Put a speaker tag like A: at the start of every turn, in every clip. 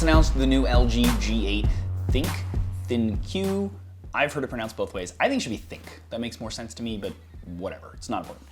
A: announced the new LG G8 ThinQ. I've heard it pronounced both ways. I think it should be Think. That makes more sense to me, but whatever, it's not important.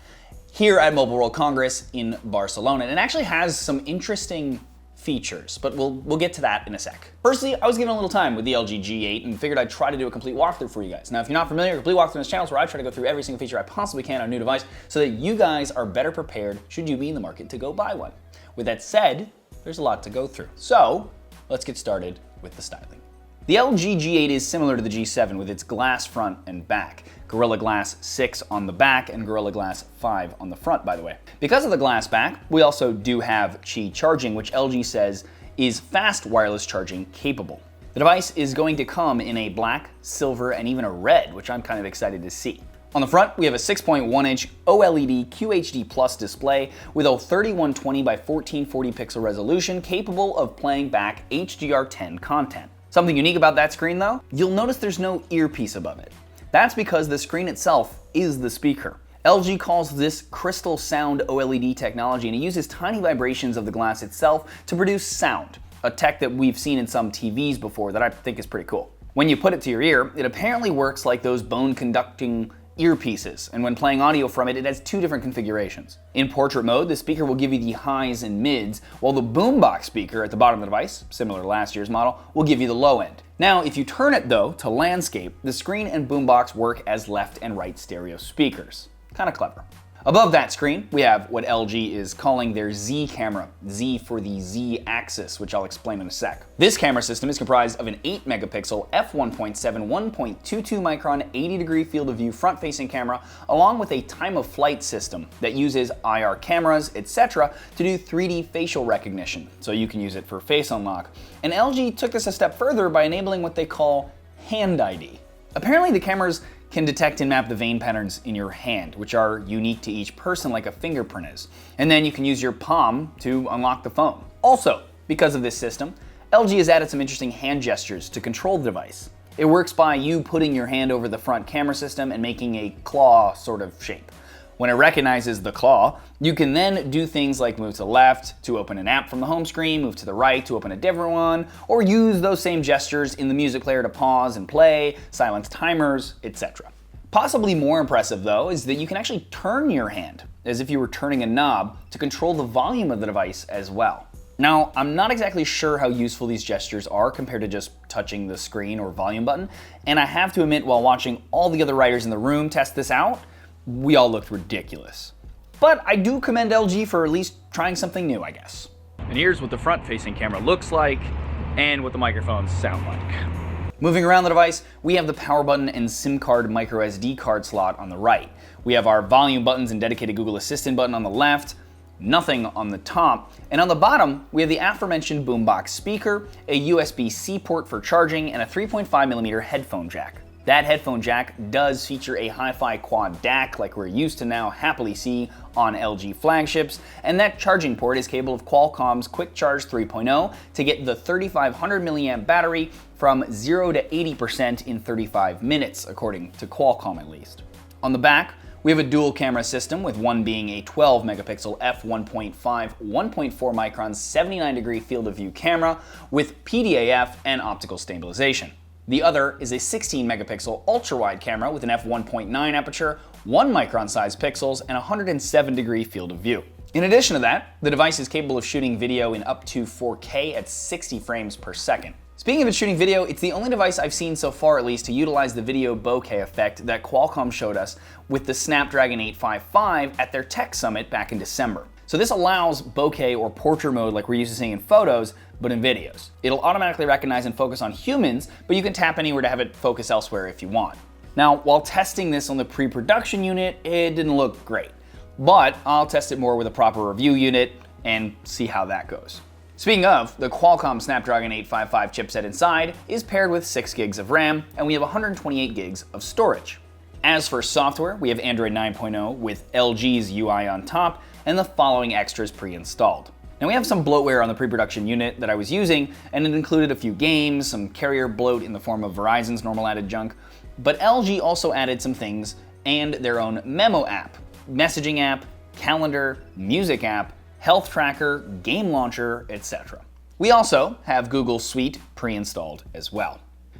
A: Here at Mobile World Congress in Barcelona, and it actually has some interesting features, but we'll get to that in a sec. Firstly, I was given a little time with the LG G8 and figured I'd try to do a complete walkthrough for you guys. Now, if you're not familiar, complete walkthrough on this channel is where I try to go through every single feature I possibly can on a new device so that you guys are better prepared should you be in the market to go buy one. With that said, there's a lot to go through. So let's get started with the styling. The LG G8 is similar to the G7 with its glass front and back. Gorilla Glass 6 on the back and Gorilla Glass 5 on the front, by the way. Because of the glass back, we also do have Qi charging, which LG says is fast wireless charging capable. The device is going to come in a black, silver, and even a red, which I'm kind of excited to see. On the front, we have a 6.1-inch OLED QHD Plus display with a 3120 by 1440 pixel resolution capable of playing back HDR10 content. Something unique about that screen though, you'll notice there's no earpiece above it. That's because the screen itself is the speaker. LG calls this crystal sound OLED technology, and it uses tiny vibrations of the glass itself to produce sound, a tech that we've seen in some TVs before that I think is pretty cool. When you put it to your ear, it apparently works like those bone conducting earpieces, and when playing audio from it, it has two different configurations. In portrait mode, the speaker will give you the highs and mids, while the boombox speaker at the bottom of the device, similar to last year's model, will give you the low end. Now, if you turn it though to landscape, the screen and boombox work as left and right stereo speakers. Kinda clever. Above that screen, we have what LG is calling their Z camera, Z for the Z axis, which I'll explain in a sec. This camera system is comprised of an 8 megapixel f1.7 1.22 micron 80-degree field of view front-facing camera, along with a time of flight system that uses IR cameras, etc. to do 3D facial recognition, so you can use it for face unlock. And LG took this a step further by enabling what they call Hand ID. Apparently the cameras can detect and map the vein patterns in your hand, which are unique to each person like a fingerprint is. And then you can use your palm to unlock the phone. Also, because of this system, LG has added some interesting hand gestures to control the device. It works by you putting your hand over the front camera system and making a claw sort of shape. When it recognizes the claw, you can then do things like move to the left to open an app from the home screen, move to the right to open a different one, or use those same gestures in the music player to pause and play, silence timers, etc. Possibly more impressive though is that you can actually turn your hand as if you were turning a knob to control the volume of the device as well. Now, I'm not exactly sure how useful these gestures are compared to just touching the screen or volume button, and I have to admit while watching all the other writers in the room test this out, we all looked ridiculous. But I do commend LG for at least trying something new, I guess. And here's what the front-facing camera looks like and what the microphones sound like. Moving around the device, we have the power button and SIM card micro SD card slot on the right. We have our volume buttons and dedicated Google Assistant button on the left, nothing on the top, and on the bottom, we have the aforementioned boombox speaker, a USB-C port for charging, and a 3.5mm headphone jack. That headphone jack does feature a hi-fi quad DAC like we're used to now happily see on LG flagships, and that charging port is capable of Qualcomm's Quick Charge 3.0 to get the 3500 milliamp battery from 0 to 80% in 35 minutes, according to Qualcomm at least. On the back, we have a dual camera system, with one being a 12 megapixel f1.5 1.4 micron 79-degree field of view camera with PDAF and optical stabilization. The other is a 16 megapixel ultra-wide camera with an f1.9 aperture, 1 micron size pixels, and 107-degree field of view. In addition to that, the device is capable of shooting video in up to 4K at 60 frames per second. Speaking of it shooting video, it's the only device I've seen so far at least to utilize the video bokeh effect that Qualcomm showed us with the Snapdragon 855 at their tech summit back in December. So this allows bokeh or portrait mode like we're used to seeing in photos, but in videos. It'll automatically recognize and focus on humans, but you can tap anywhere to have it focus elsewhere if you want. Now, while testing this on the pre-production unit, it didn't look great, but I'll test it more with a proper review unit and see how that goes. Speaking of, the Qualcomm Snapdragon 855 chipset inside is paired with 6 gigs of RAM, and we have 128 gigs of storage. As for software, we have Android 9.0 with LG's UI on top, and the following extras pre-installed. Now we have some bloatware on the pre-production unit that I was using, and it included a few games, some carrier bloat in the form of Verizon's normal added junk, but LG also added some things and their own memo app, messaging app, calendar, music app, health tracker, game launcher, etc. We also have Google Suite pre-installed as well.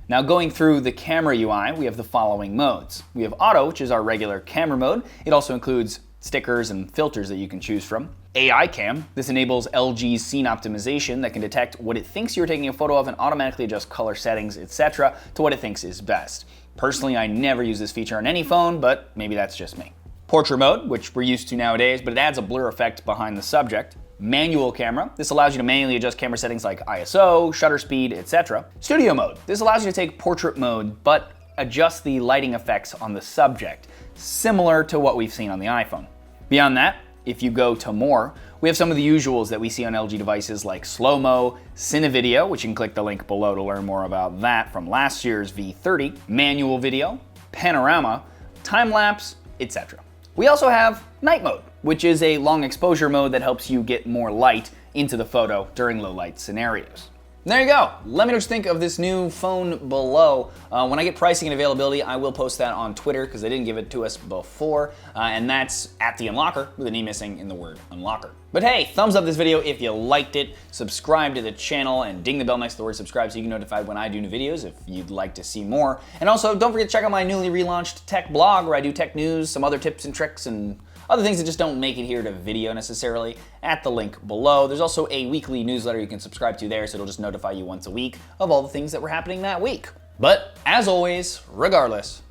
A: Now going through the camera UI, we have the following modes. We have Auto, which is our regular camera mode. It also includes stickers and filters that you can choose from. AI Cam, this enables LG's scene optimization that can detect what it thinks you're taking a photo of and automatically adjust color settings, etc. to what it thinks is best. Personally, I never use this feature on any phone, but maybe that's just me. Portrait mode, which we're used to nowadays, but it adds a blur effect behind the subject. Manual camera, this allows you to manually adjust camera settings like ISO, shutter speed, etc. Studio mode, this allows you to take portrait mode, but adjust the lighting effects on the subject, similar to what we've seen on the iPhone. Beyond that, if you go to more, we have some of the usuals that we see on LG devices like slow-mo, Cinevideo, which you can click the link below to learn more about that from last year's V30, manual video, panorama, time-lapse, etc. We also have night mode, which is a long exposure mode that helps you get more light into the photo during low light scenarios. There you go. Let me know what you think of this new phone below. When I get pricing and availability, I will post that on Twitter because they didn't give it to us before, and that's at TheUnlockr with an E missing in the word unlocker. But hey, thumbs up this video if you liked it, subscribe to the channel, and ding the bell next to the word subscribe so you get notified when I do new videos if you'd like to see more. And also, don't forget to check out my newly relaunched tech blog where I do tech news, some other tips and tricks, and other things that just don't make it here to video necessarily, at the link below. There's also a weekly newsletter you can subscribe to there, so it'll just notify you once a week of all the things that were happening that week. But as always, regardless,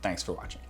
A: thanks for watching.